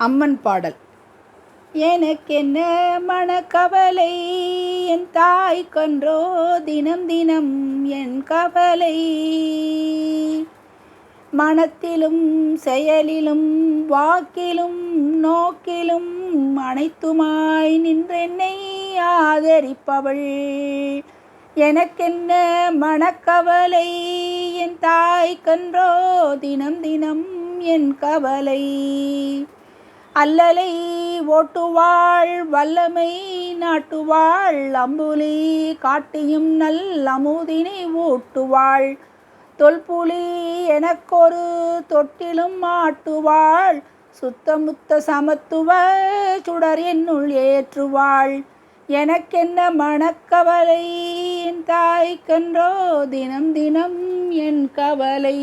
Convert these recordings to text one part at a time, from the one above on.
அம்மன் பாடல். எனக்கென்ன மனக்கவலை, என் தாய் கன்றோ தினம் தினம் என் கவலை. மனத்திலும் செயலிலும் வாக்கிலும் நோக்கிலும் அனைத்துமாய் நின்றென்னை ஆதரிப்பவள். எனக்கென்ன மனக்கவலை, என் தாய் கன்றோ தினம் தினம் என் கவலை. அல்லலை ஓட்டுவாள் வல்லமை நாட்டுவாள், அம்புலி காட்டியும் நல் அமுதினை ஊட்டுவாள். தொல்புலி எனக்கொரு தொட்டிலும் ஆட்டுவாள், சுத்தமுத்த சமத்துவ சுடர் என்னுள் ஏற்றுவாள். எனக்கென்ன மனக்கவலை, என் தாய்க்கன்றோ தினம் தினம் என் கவலை.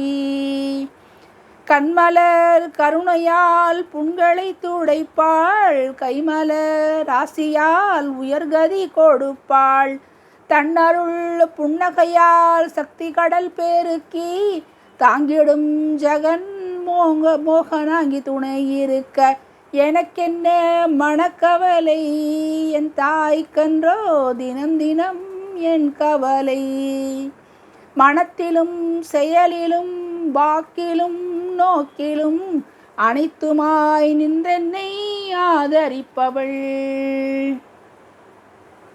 கண்மலர் கருணையால் புண்களை துடைப்பாள், கைமலர் ராசியால் உயர்கதி கொடுப்பாள். தன்னருள் புன்னகையால் சக்தி கடல் பெருக்கி தாங்கிடும் ஜெகன் மோகனாங்கி துணை இருக்க. எனக்கென்ன மனக்கவலை, என் தாய்க்கன்றோ தினம் தினம் என் கவலை. மனத்திலும் செயலிலும் வாக்கிலும் நோக்கிலும் அனைத்துமாய் நின்றென்னை ஆதரிப்பவள்.